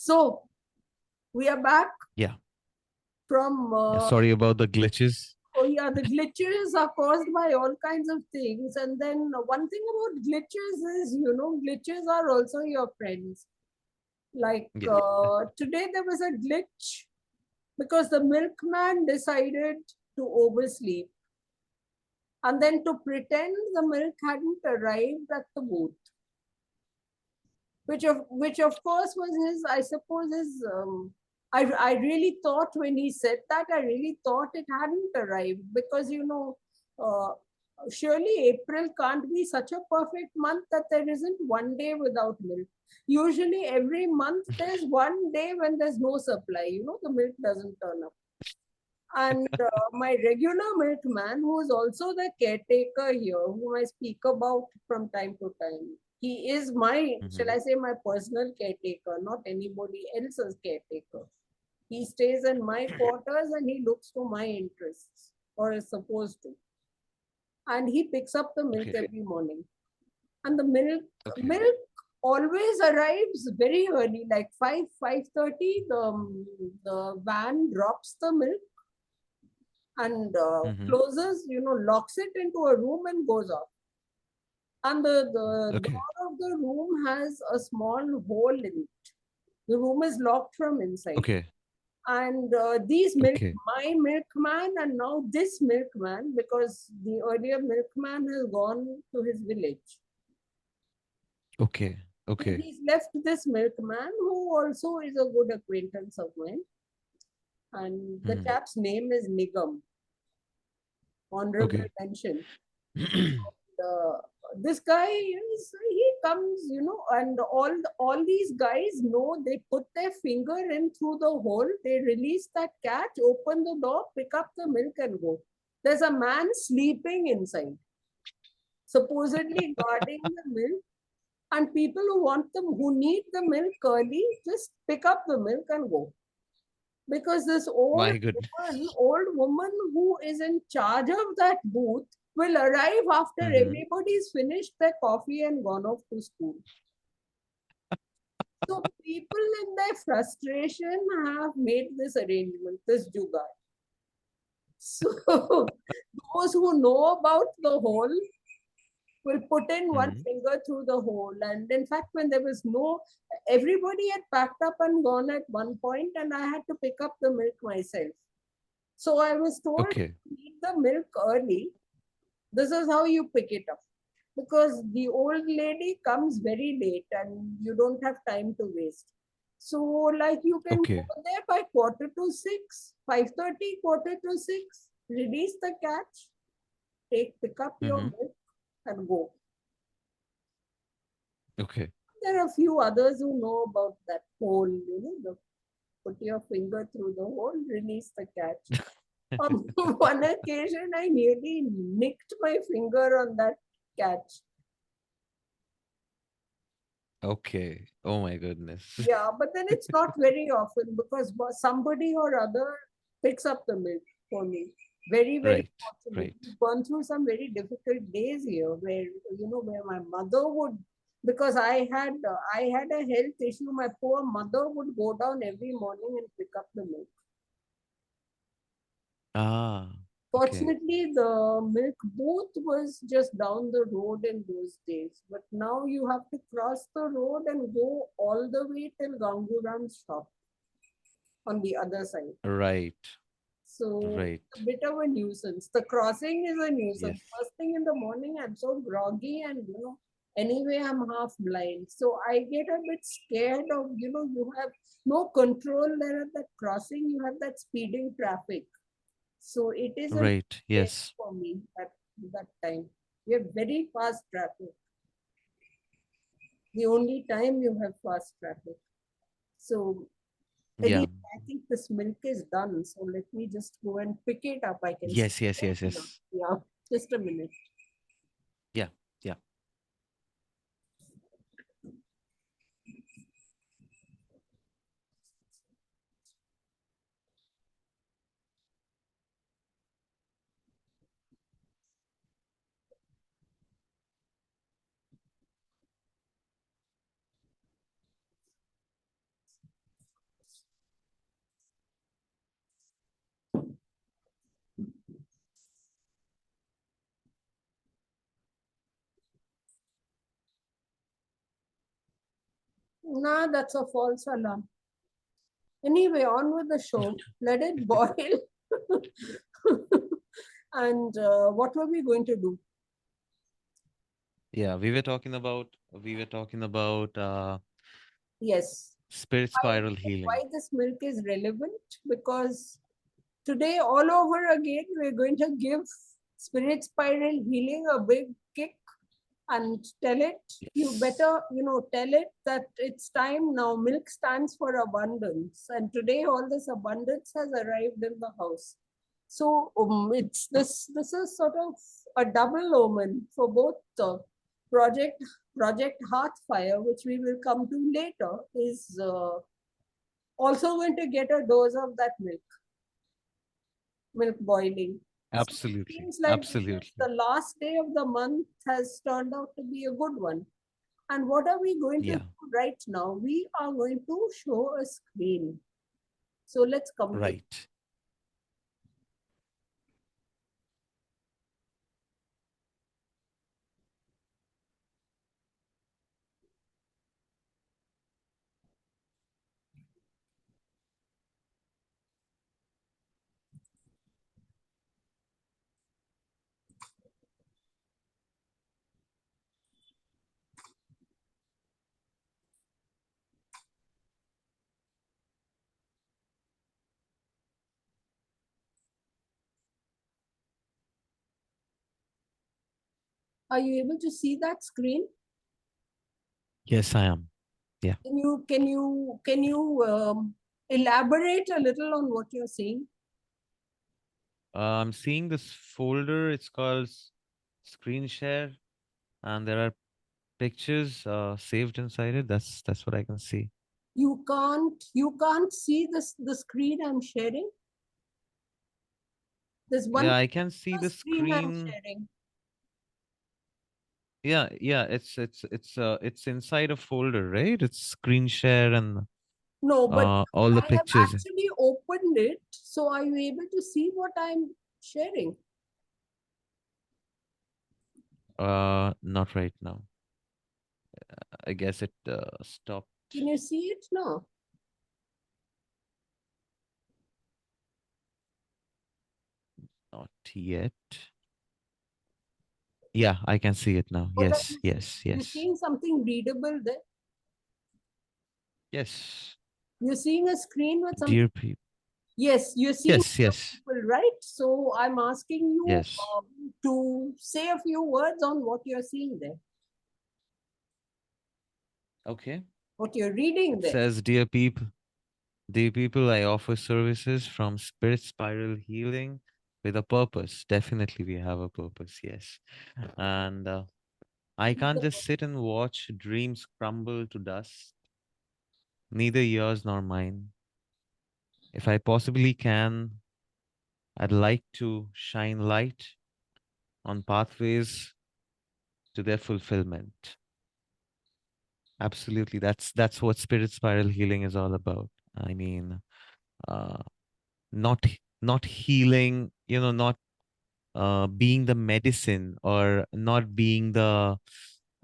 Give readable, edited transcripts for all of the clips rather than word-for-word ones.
So we are back Yeah. from. Sorry about the glitches. Oh yeah, the glitches are caused by all kinds of things. And then one thing about glitches is, glitches are also your friends. Like Yeah. today there was a glitch because the milkman decided to oversleep and then to pretend the milk hadn't arrived at the booth, which of course was his, I suppose, his. I really thought when he said that, I really thought it hadn't arrived because uh, surely April can't be such a perfect month that there isn't one day without milk. Usually every month there's one day when there's no supply. The milk doesn't turn up. And my regular milkman, who is also the caretaker here, whom I speak about from time to time, he is my, shall Mhm. I say, my personal caretaker, not anybody else's caretaker. He stays in my quarters and he looks to my interests, or is supposed to. And he picks up the milk Okay. every morning. And the milk Okay. milk always arrives very early, like 5:30. The van drops the milk and Mhm. closes, locks it into a room and goes off. And the Okay. door of the room has a small hole in it. The room is locked from inside. Okay. And Okay. my milkman, and now this milkman, because the earlier milkman has gone to his village. Okay. And Okay. he's left this milkman, who also is a good acquaintance of mine. And the Mhm. chap's name is Nigam, honorable Okay. mention. uh, this guy he comes, and all these guys know, they put their finger in through the hole, they release that catch, open the door, pick up the milk and go. There's a man sleeping inside, supposedly guarding the milk, and people who need the milk early, just pick up the milk and go. Because this My goodness. old woman who is in charge of that booth will arrive after Mhm. everybody's finished their coffee and gone off to school. So people in their frustration have made this arrangement, this jugaad. So those who know about the hole will put in one Mhm. finger through the hole. And in fact, when there was no, everybody had packed up and gone at one point, and I had to pick up the milk myself. So I was told, Okay. eat the milk early. This is how you pick it up. Because the old lady comes very late and you don't have time to waste. So, like, you can go Okay. there by 5:45, 5:30, 5:45, release the catch, pick up your Mhm. milk and go. Okay. There are a few others who know about that hole, put your finger through the hole, release the catch. On one occasion, I nearly nicked my finger on that catch. Okay. Oh my goodness. Yeah, but then it's not very often because somebody or other picks up the milk for me. Very, very Right. fortunate. Right. We've gone through some very difficult days here where, where my mother would, because I had a health issue, my poor mother would go down every morning and pick up the milk. Ah. Okay. Fortunately, the milk booth was just down the road in those days. But now you have to cross the road and go all the way till Ganguram's shop on the other side. Right. So Right. it's a bit of a nuisance. The crossing is a nuisance. Yes. First thing in the morning, I'm so groggy and anyway, I'm half blind. So I get a bit scared of, you have no control there at that crossing. You have that speeding traffic. So it is a Right. test Yes. for me at that time. We have very fast traffic. The only time you have fast traffic. So Yeah. anyway, I think this milk is done. So let me just go and pick it up. I can see Yes. Yes. it Yes. now. Yes. Yeah, just a minute. Yeah. Yeah. Nah, that's a false alarm. Anyway, on with the show. Let it boil. And what were we going to do? Yeah, we were talking about Yes. spirit spiral healing. Why this milk is relevant? Because today, all over again, we're going to give Spirit Spiral Healing a big kick and tell it, you Yes. better, tell it that it's time now. Milk stands for abundance. And today, all this abundance has arrived in the house. So it's this is sort of a double omen for both project project Hearthfire, which we will come to later, is also going to get a dose of that milk boiling. So it Absolutely. seems like Absolutely. the last day of the month has turned out to be a good one. And what are we going to Yeah. do right now? We are going to show a screen. So let's come to. Right. Are you able to see that screen? Yes, I am. Yeah. Can you elaborate a little on what you're seeing? I'm seeing this folder. It's called screen share, and there are pictures saved inside it. That's what I can see. You can't see the screen I'm sharing. There's one Yeah, I can see the screen I'm screen. sharing. Yeah, yeah. It's inside a folder, right? It's screen share and No, but all the I have pictures. actually opened it. So are you able to see what I'm sharing? Not right now. I guess it stopped. Can you see it now? Not yet. Yeah, I can see it now. What are Yes, you seeing? yes, You're yes, seeing something readable there. yes. You're seeing a screen with something. Dear people. Yes, you're seeing Yes, yes, people, right? So I'm asking you yes. to say a few words on what you're seeing there, Okay. what you're reading It there. says, dear people, I offer services from Spirit Spiral Healing with a purpose. Definitely, we have a purpose. Yes, and I can't just sit and watch dreams crumble to dust. Neither yours nor mine. If I possibly can, I'd like to shine light on pathways to their fulfillment. Absolutely. That's what spirit spiral healing is all about. I mean, uh not healing, not being the medicine or not being the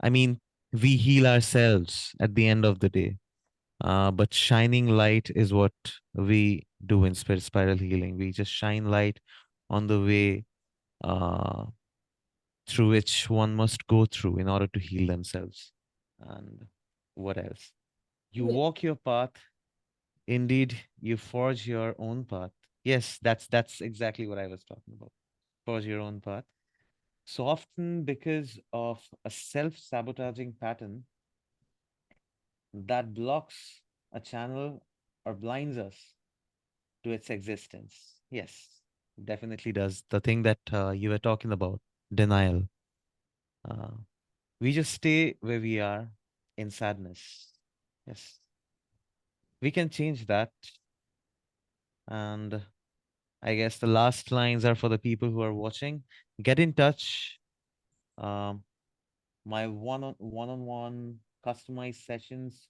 I mean, we heal ourselves at the end of the day. But shining light is what we do in spirit spiral healing. We just shine light on the way uh through which one must go through in order to heal themselves. And what else? You Yes. walk your path. Indeed, you forge your own path. Yes, that's exactly what I was talking about. Forge your own path. So often because of a self-sabotaging pattern that blocks a channel or blinds us to its existence. Yes, definitely does. The thing that you were talking about, denial. Uh, we just stay where we are in sadness. Yes, we can change that. And I guess the last lines are for the people who are watching. Get in touch. Um, my one-on-one customized sessions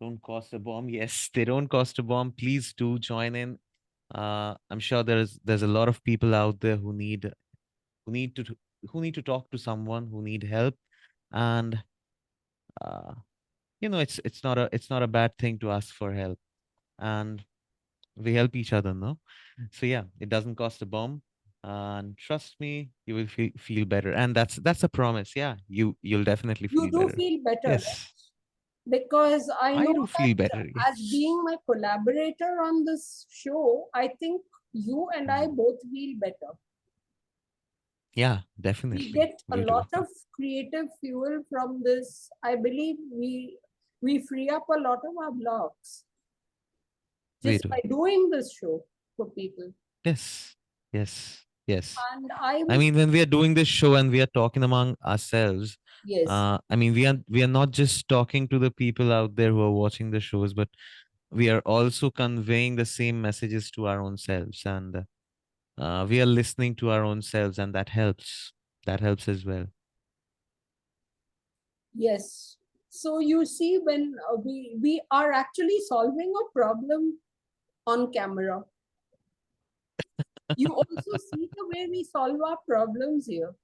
don't cost a bomb. Yes, they don't cost a bomb. Please do join in. I'm sure there's a lot of people out there who need to who need to talk to someone, who need help, and uh, it's not a bad thing to ask for help, and we help each other, no? So yeah, it doesn't cost a bomb, and trust me, you will feel better, and that's a promise. Yeah, you'll definitely You feel do better. feel better, right? Yes, Because I I know do feel that better. as Yes. being my collaborator on this show, I think you and I Mhm. both feel better. Yeah, We definitely get a we do. lot of creative fuel from this. I believe we free up a lot of our blocks We just do. by doing this show for people. Yes, yes, yes. And I I was, mean, when we are doing this show and we are talking among ourselves, yes, I mean, we are not just talking to the people out there who are watching the shows, but we are also conveying the same messages to our own selves, and we are listening to our own selves, and that helps. That helps as well. yes. So you see, when we are actually solving a problem on camera, you also see the way we solve our problems here.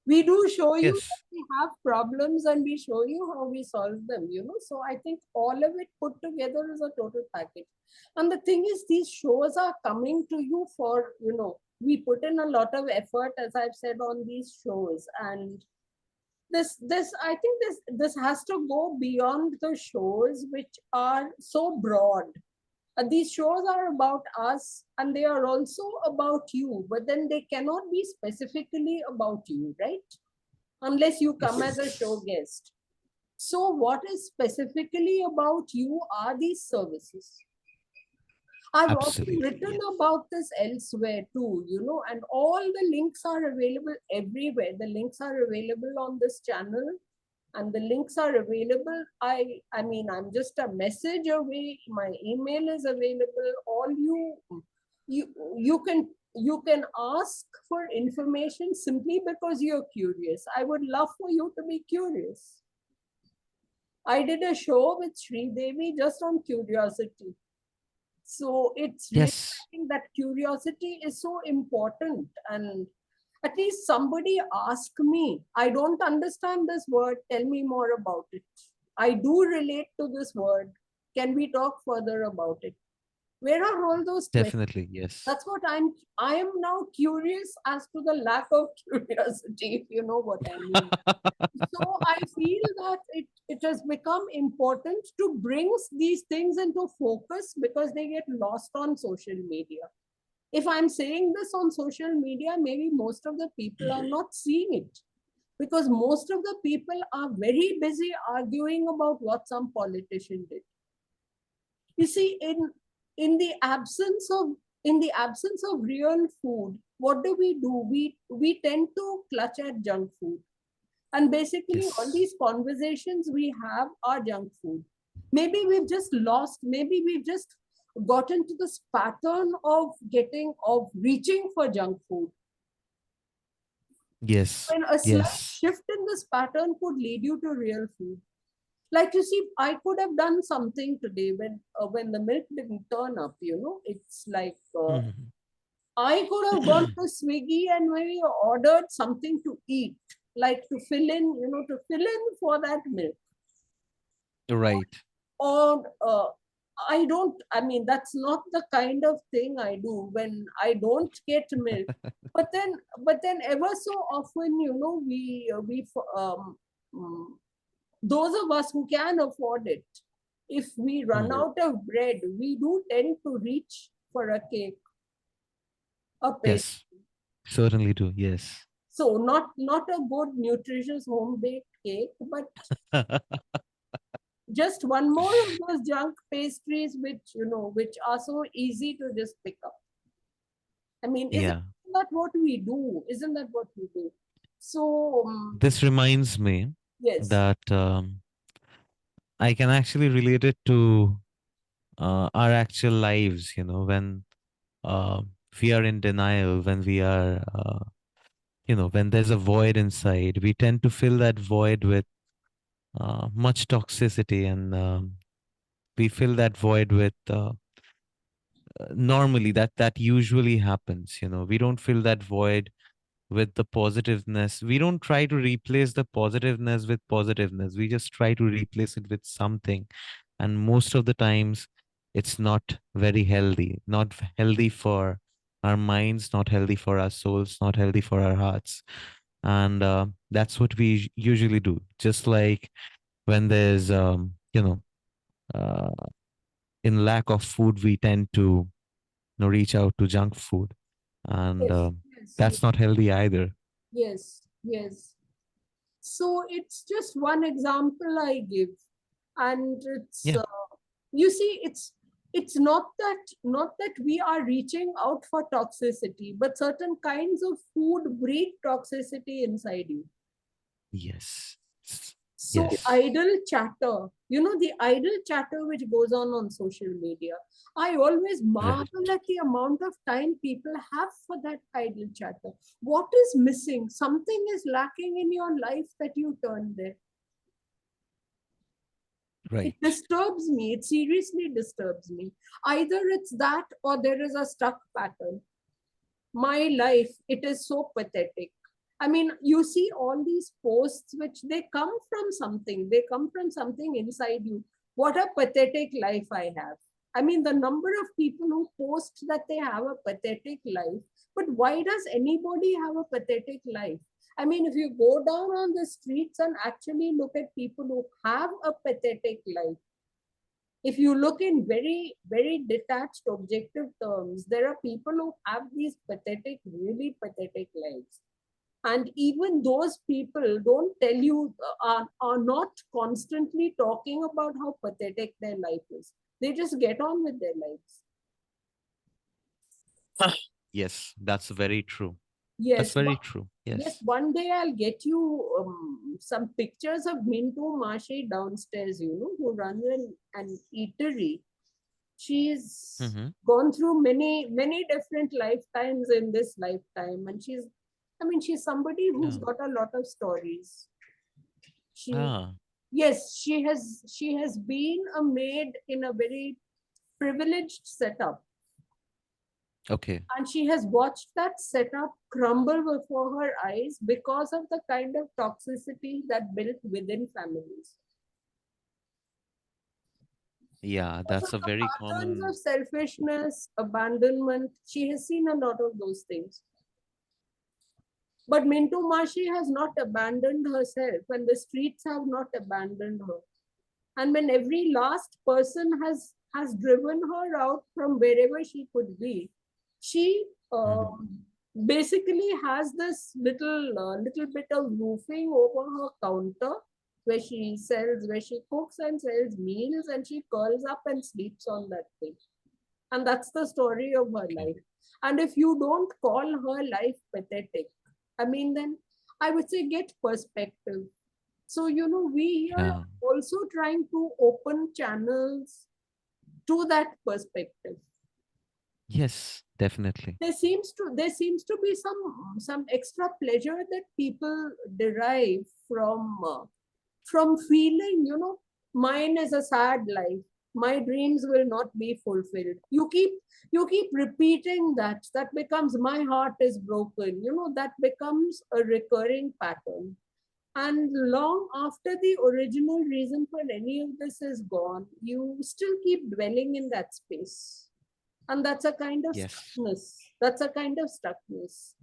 We do show you that Yes, we have problems and we show you how we solve them. So I think all of it put together is a total package. And the thing is, these shows are coming to you for, we put in a lot of effort, as I've said, on these shows. And this I think this has to go beyond the shows which are so broad. These shows are about us and they are also about you, but then they cannot be specifically about you, right? Unless you come as a show yes, guest. So, what is specifically about you are these services. I've often absolutely, written yes. about this elsewhere too, and all the links are available everywhere. The links are available on this channel and the links are available. I mean, I'm just a message away. My email is available. All you you can ask for information simply because you're curious. I would love for you to be curious. I did a show with Sri Devi just on curiosity. So it's really, I Yes, think that curiosity is so important. And at least somebody ask me, I don't understand this word, tell me more about it. I do relate to this word. Can we talk further about it? Where are all those questions? definitely, yes. That's what I am now curious as to the lack of curiosity, if you know what I mean. So I feel that it has become important to bring these things into focus because they get lost on social media. If I'm saying this on social media, maybe most of the people are not seeing it because most of the people are very busy arguing about what some politician did. You see, in the absence of real food, what do? We tend to clutch at junk food. And basically, all Yes, these conversations we have are junk food. Maybe we've just lost, maybe we've just gotten to this pattern of reaching for junk food. yes, When a slight yes. shift in this pattern could lead you to real food. Like you see, I could have done something today when the milk didn't turn up. It's like Mhm. I could have gone to Swiggy and maybe ordered something to eat, like to fill in for that milk. Right. Or I don't. I mean, that's not the kind of thing I do when I don't get milk. But then, ever so often, mm, those of us who can afford it, if we run Mhm. out of bread, we do tend to reach for a cake, a pastry. Yes, certainly do. Yes. So not a good nutritious home baked cake, but just one more of those junk pastries which are so easy to just pick up. I mean, isn't Yeah. that what we do? Isn't that what we do? So This reminds me yes, that I can actually relate it to our actual lives, when uh, we are in denial, when we are, when there's a void inside, we tend to fill that void with much toxicity, and we fill that void with normally that usually happens. We don't fill that void with the positiveness. We don't try to replace the positiveness with positiveness. We just try to replace it with something. And most of the times, it's not very healthy, not healthy for our minds, not healthy for our souls, not healthy for our hearts. And that's what we usually do. Just like when there's, uh, in lack of food, we tend to reach out to junk food. And Yes, yes, yes, that's not healthy either. yes, yes. So it's just one example I give, and it's Yeah. you see, it's not that we are reaching out for toxicity, but certain kinds of food breed toxicity inside you. Yes. So Yes. idle chatter, the idle chatter which goes on social media. I always marvel Right. at the amount of time people have for that idle chatter. What is missing? Something is lacking in your life that you turn there. It Right. disturbs me. It seriously disturbs me. Either it's that or there is a stuck pattern. My life, it is so pathetic. I mean, you see all these posts which they come from something inside you. What a pathetic life I have. I mean, the number of people who post that they have a pathetic life, but why does anybody have a pathetic life? I mean, if you go down on the streets and actually look at people who have a pathetic life, if you look in very, very detached, objective terms, there are people who have these pathetic, really pathetic lives. And even those people don't tell you, are not constantly talking about how pathetic their life is. They just get on with their lives. Yes, that's very true. That's Yes, very true. yes, Yes. one day I'll get you some pictures of Mintu Mashi downstairs, who runs an eatery. She's Mm-hmm. gone through many, many different lifetimes in this lifetime, and she's somebody who's Yeah. got a lot of stories. She Ah, Yes, she has been a maid in a very privileged setup, okay. and she has watched that setup crumble before her eyes because of the kind of toxicity that built within families. Yeah, Because that's of a the very patterns of common. selfishness, abandonment, she has seen a lot of those things. But Mintu Mashi has not abandoned herself, and the streets have not abandoned her. And when every last person has driven her out from wherever she could be, she Mhm. basically has this little bit of roofing over her counter where she cooks and sells meals, and she curls up and sleeps on that thing. And that's the story of her Okay. life. And if you don't call her life pathetic, I mean, then I would say get perspective. So, we here Yeah. are also trying to open channels to that perspective. Yes, definitely. There seems to be some extra pleasure that people derive from feeling, mine is a sad life. My dreams will not be fulfilled. You keep repeating that becomes my heart is broken. That becomes a recurring pattern. And long after the original reason for any of this is gone, you still keep dwelling in that space. And that's a kind of Yes, stuckness. That's a kind of stuckness.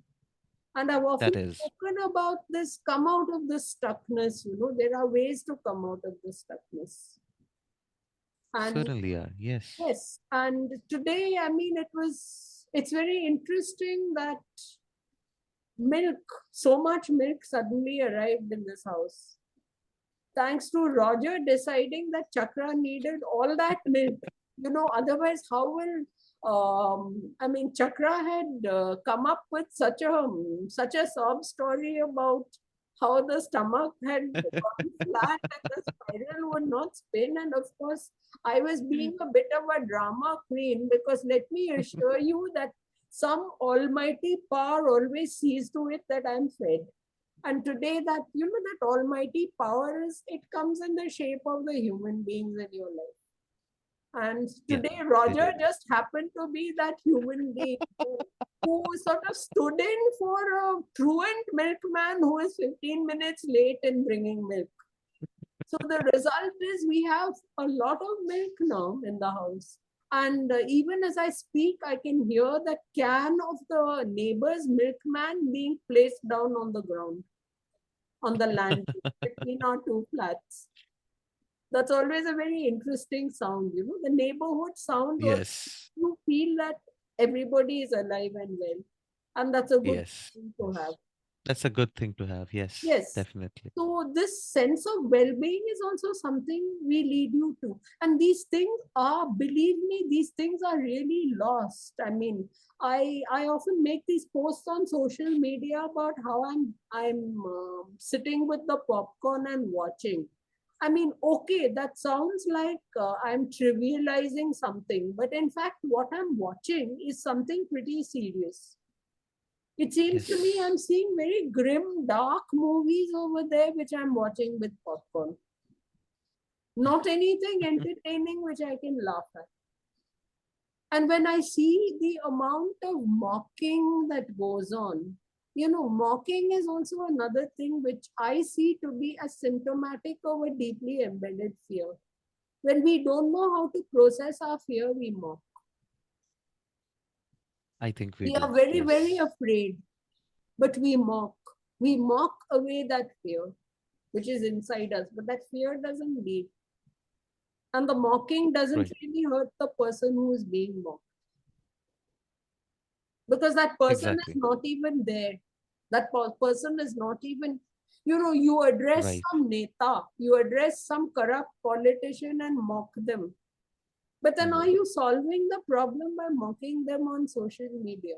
And I've often that is. spoken about this come out of this stuckness. There are ways to come out of this stuckness. And Certainly are. Yes. yes, and today, I mean, it's very interesting that milk, so much milk suddenly arrived in this house. Thanks to Roger deciding that Chakra needed all that milk. Otherwise, how will I mean, Chakra had come up with such a sob story about how the stomach had gone flat and the spiral would not spin. And of course, I was being a bit of a drama queen, because let me assure you that some almighty power always sees to it that I'm fed. And today, that almighty power it comes in the shape of the human beings in your life. And Yeah, today they Roger do. just happened to be that human being. who sort of stood in for a truant milkman who is 15 minutes late in bringing milk. So the result is we have a lot of milk now in the house. And even as I speak, I can hear the can of the neighbor's milkman being placed down on the ground, on the land between our two flats. That's always a very interesting sound, you know. The neighborhood sound, or Yes. you feel that everybody is alive and well. And that's a good Yes. thing to Yes. have. That's a good thing to have. Yes, Yes. definitely. So this sense of well-being is also something we lead you to. And these things are, believe me, these things are really lost. I mean, I often make these posts on social media about how I'm sitting with the popcorn and watching. I mean, okay, that sounds like I'm trivializing something, but in fact, what I'm watching is something pretty serious. It seems to me I'm Yes. seeing very grim, dark movies over there, which I'm watching with popcorn. Not anything entertaining which I can laugh at. And when I see the amount of mocking that goes on, you know, mocking is also another thing which I see to be as symptomatic of a deeply embedded fear. When we don't know how to process our fear, we mock. I think we We are do. very, very Yes. afraid, but we mock. We mock away that fear which is inside us, but that fear doesn't leave. And the mocking doesn't Right. really hurt the person who is being mocked because that person is Exactly. not even there. That person is not even, you know, you address Right. some neta, you address some corrupt politician and mock them. But then are Hmm. you solving the problem by mocking them on social media?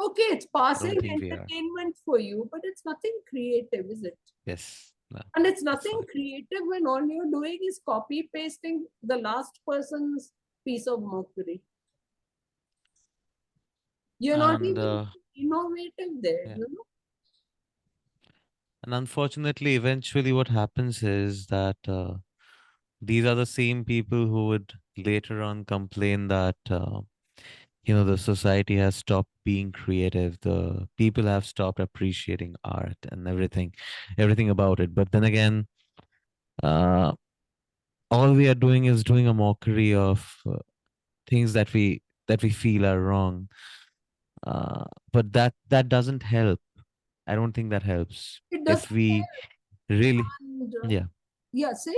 Okay, it's I don't passing think we are. entertainment for you, but it's nothing creative, is it? Yes. No, And it's it's nothing not. creative when all you're doing is copy pasting the last person's piece of mockery. You're not And even innovative there, yeah. you know? And unfortunately, eventually, what happens is that these are the same people who would later on complain that the society has stopped being creative. The people have stopped appreciating art and everything about it. But then again, uh, all we are doing is doing a mockery of things that we feel are wrong. But that doesn't help. I don't think that helps. It doesn't If we really, and yeah, yeah, say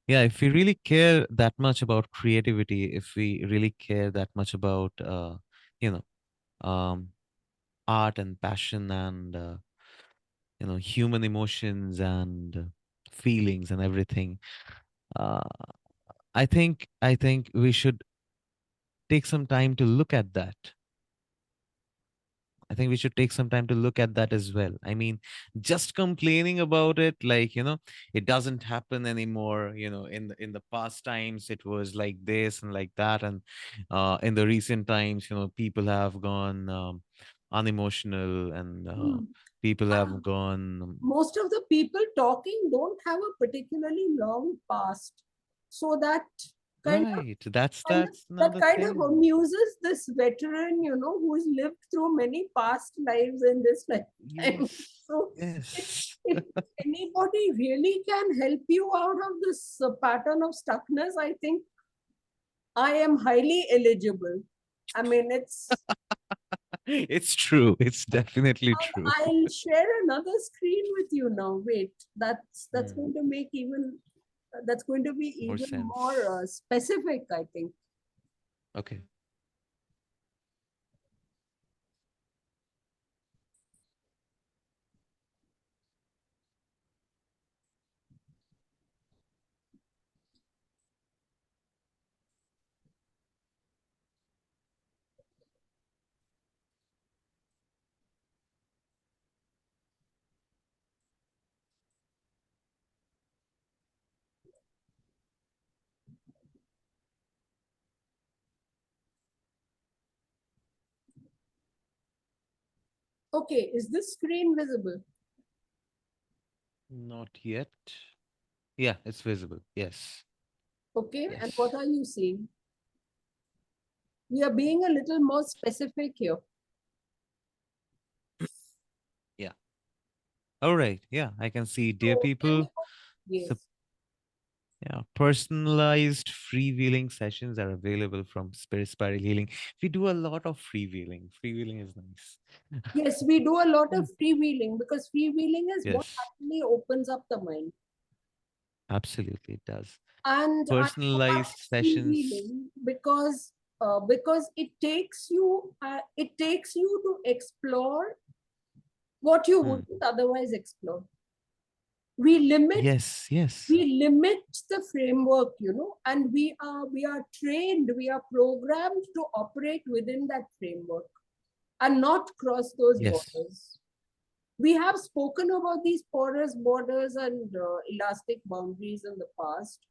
yeah, if we really care that much about creativity, if we really care that much about, you know, um, art and passion and human emotions and feelings and everything, uh, I think we should take some time to look at that. I think we should take some time to look at that as well. I mean, just complaining about it, like, it doesn't happen anymore. In the past times, it was like this and like that. And in the recent times, people have gone unemotional and hmm. people have And gone, most of the people talking don't have a particularly long past. So that kind of right. That's kind of that's that another kind of thing. amuses this veteran, you know, who's lived through many past lives in this lifetime. Yes. So Yes. if anybody really can help you out of this pattern of stuckness, I think I am highly eligible. I mean, it's. It's true. It's definitely And true. I'll share another screen with you now. Wait, that's Hmm. going to make even that's going to be More even more sense. specific, I think. Okay. Okay, is this screen visible? Not yet. Yeah, it's visible. Yes. Okay, and what Yes. are you seeing? We are being a little more specific here. Yeah. All right. Yeah, I can see. Dear So people, yes. yeah, personalized freewheeling sessions are available from SpiritSpiral Healing. We do a lot of freewheeling. Freewheeling is nice. Yes, we do a lot Yeah. of freewheeling because freewheeling is what Yes, actually opens up the mind. absolutely, it does. And I Personalized love sessions. freewheeling because it takes you to explore what you Hmm. wouldn't otherwise explore. We limit Yes, yes, we limit the framework, and we are trained, we are programmed to operate within that framework and not cross those yes, borders. We have spoken about these porous borders and elastic boundaries in the past.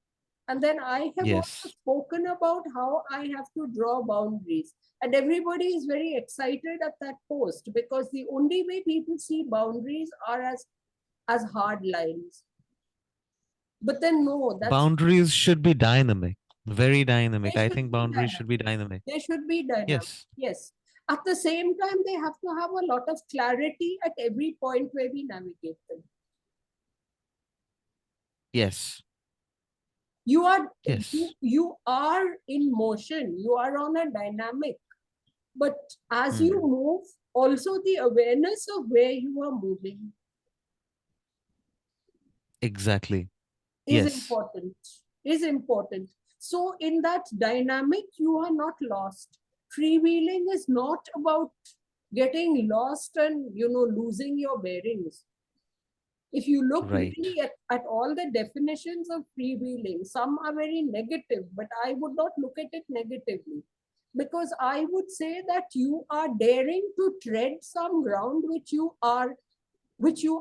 And then I have also yes. spoken about how I have to draw boundaries. And everybody is very excited at that post because the only way people see boundaries are as hard lines. But then, no, that's Boundaries should be dynamic, very dynamic. they I should think be boundaries dynamic. should be dynamic. They should be dynamic. Yes, Yes. At the same time, they have to have a lot of clarity at every point where we navigate them. yes, You are yes. you are in motion. You are on a dynamic. But as you Hmm. move, also the awareness of where you are moving Exactly. is Yes, important. Is important. So in that dynamic, you are not lost. Freewheeling is not about getting lost and losing your bearings. If you look right. really at all the definitions of freewheeling, some are very negative, but I would not look at it negatively. Because I would say that you are daring to tread some ground which you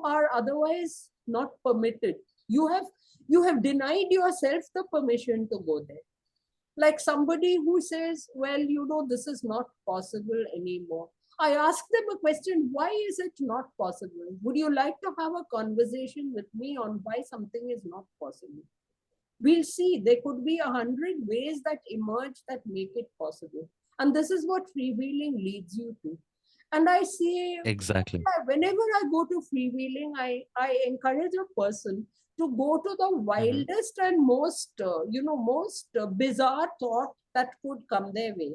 are otherwise not permitted. You have denied yourself the permission to go there. Like somebody who says, well, this is not possible anymore. I ask them a question, why is it not possible? Would you like to have a conversation with me on why something is not possible? We'll see. There could be 100 ways that emerge that make it possible. And this is what freewheeling leads you to. And I say, Exactly. whenever I go to freewheeling, I encourage a person to go to the Hmm. wildest and most bizarre thought that could come their way.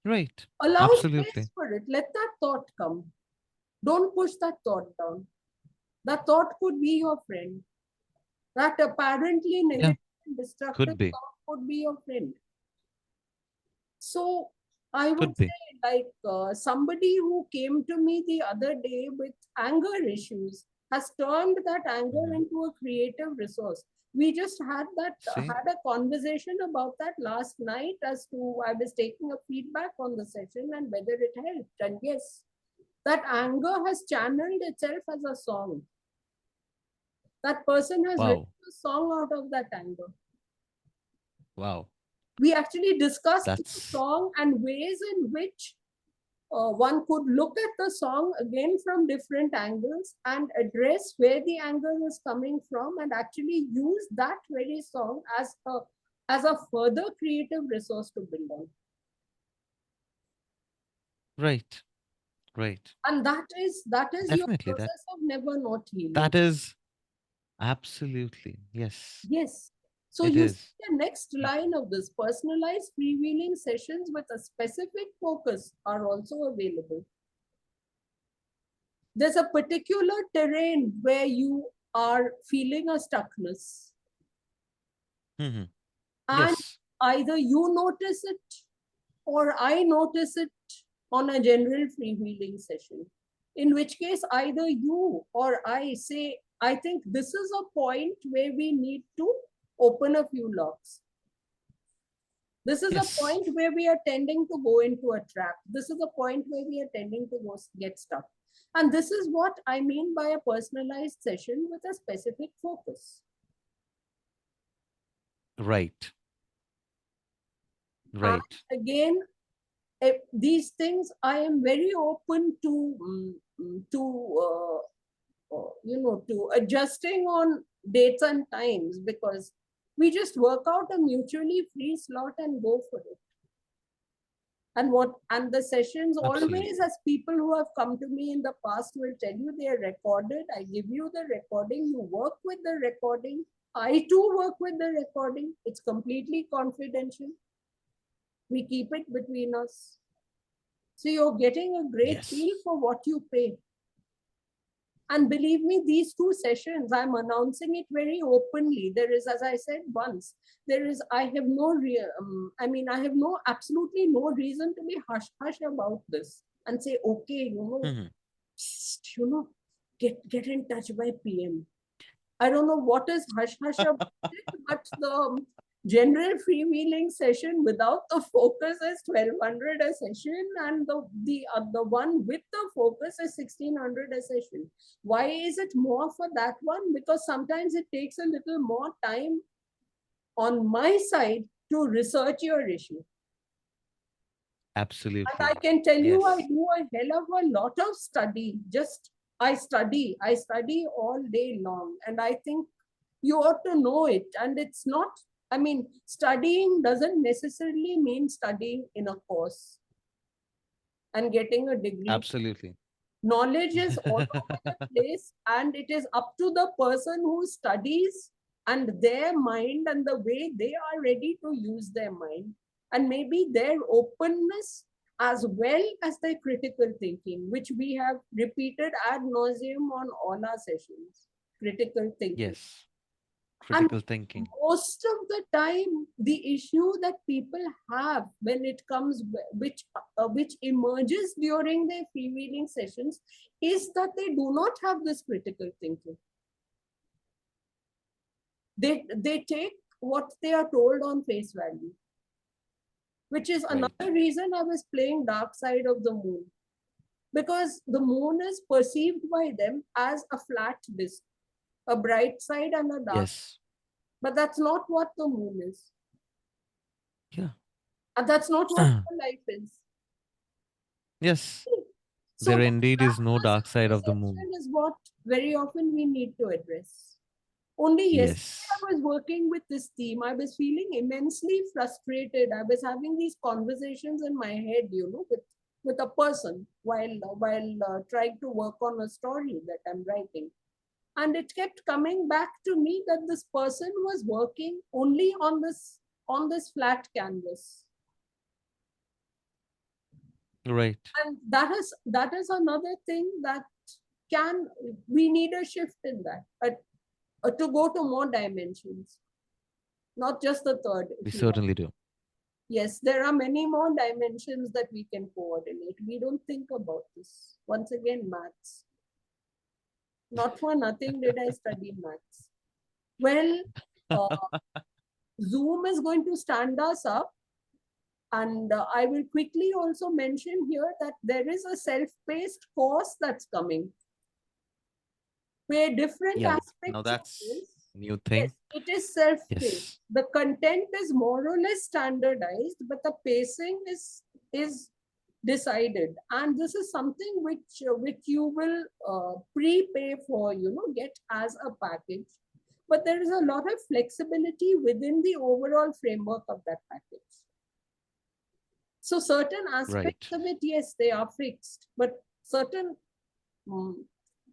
Right. Allow space Absolutely. for it. Let that thought come. Don't push that thought down. That thought could be your friend. That apparently Yeah, negative and destructive could be. thought could be your friend. So I would Could be. say, like somebody who came to me the other day with anger issues has turned that anger Hmm. into a creative resource. We just See? had a conversation about that last night as to I was taking a feedback on the session and whether it helped. And yes, that anger has channeled itself as a song. That person has written Wow. a song out of that anger. Wow. We actually discussed the That's song and ways in which one could look at the song again from different angles and address where the anger is coming from and actually use that very song as a further creative resource to build on. right. Right. And that is your Definitely. process of never not healing. That is absolutely. Yes, Yes. So it you see is. the next line of this personalized freewheeling sessions with a specific focus are also available. There's a particular terrain where you are feeling a stuckness, Hmm. and Yes. either you notice it or I notice it on a general freewheeling session. In which case, either you or I say, I think this is a point where we need to open a few locks. This is a Yes. point where we are tending to go into a trap. This is a point where we are tending to get stuck. And this is what I mean by a personalized session with a specific focus. Right. And Right. again, these things I am very open to to adjusting on dates and times because we just work out a mutually free slot and go for it. And the sessions Absolutely. always, as people who have come to me in the past will tell you, they are recorded. I give you the recording, you work with the recording. I too work with the recording. It's completely confidential. We keep it between us. So you're getting a great Yes. feel for what you pay. And believe me, these two sessions, I'm announcing it very openly. There is, as I said once, I have no I have absolutely no reason to be hush hush about this and say, okay, Mhm. you know, get in touch by PM. I don't know what is hush hush about it, but the general freewheeling session without the focus is 1200 a session, and the one with the focus is 1600 a session. Why is it more for that one? Because sometimes it takes a little more time on my side to research your issue. And I Absolutely. can tell you, I Yes. do a hell of a lot of study. I study all day long. And I think you ought to know it. And it's not, studying doesn't necessarily mean studying in a course and getting a degree. Absolutely. Knowledge is all over the place, and it is up to the person who studies and their mind and the way they are ready to use their mind, and maybe their openness as well as their critical thinking, which we have repeated ad nauseum on all our sessions. Critical thinking. Yes. And Critical thinking. most of the time, the issue that people have when it comes, which emerges during their freewheeling sessions, is that they do not have this critical thinking. They take what they are told on face value, which is Right. another reason I was playing Dark Side of the Moon, because the moon is perceived by them as a flat disk, a bright side and a dark. Yes. But that's not what the moon is. Yeah. And that's not what your life is. Yes. So There the indeed is no flatness dark of side of the moon. perception is what very often we need to address. Only yesterday Yes. I was working with this theme. I was feeling immensely frustrated. I was having these conversations in my head, with a person while trying to work on a story that I'm writing. And it kept coming back to me that this person was working only on this flat canvas. Right. And that is another thing that can we need a shift in that, to go to more dimensions, not just the third, We if you like. certainly do. Yes, there are many more dimensions that we can coordinate. We don't think about this. Once again, maths. Not for nothing did I study maths. Well, uh, Zoom is going to stand us up. And I will quickly also mention here that there is a self-paced course that's coming, where different Yeah. Now aspects of that's this, a new yes, thing. it is self-paced. Yes. The content is more or less standardized, but the pacing is decided. And this is something which you will prepay for, get as a package. But there is a lot of flexibility within the overall framework of that package. So certain aspects Right. of it, yes, they are fixed, but certain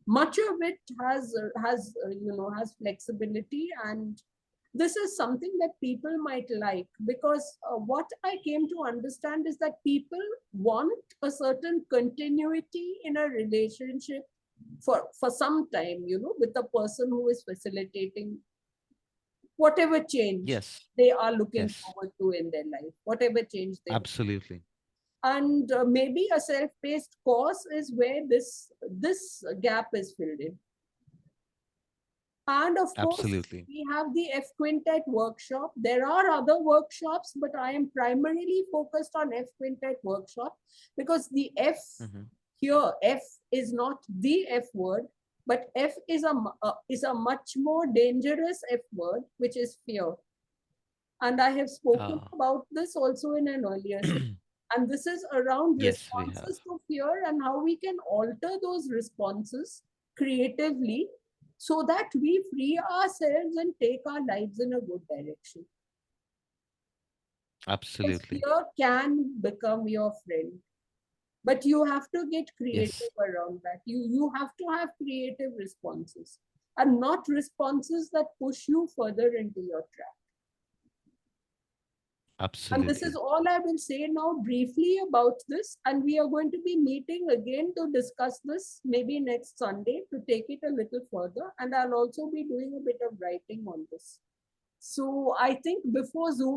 much of it has flexibility, and this is something that people might like, because what I came to understand is that people want a certain continuity in a relationship for some time, with the person who is facilitating whatever change Yes. they are looking Yes. forward to in their life, whatever change they want. Absolutely. And maybe a self-paced course is where this gap is filled in. And of course, Absolutely. we have the F Quintet workshop. There are other workshops, but I am primarily focused on F Quintet workshop, because the F Hmm. here, F is not the F word, but F is a much more dangerous F word, which is fear. And I have spoken Ah. about this also in an earlier session. And this is around Yes, we have. responses to fear and how we can alter those responses creatively, so that we free ourselves and take our lives in a good direction. Because Absolutely. fear can become your friend, but you have to get Yes. creative around that. You have to have creative responses, and not responses that push you further into your trap. And this is Absolutely. all I will say now briefly about this. And we are going to be meeting again to discuss this maybe next Sunday to take it a little further. And I'll also be doing a bit of writing on this. So I think before Zoom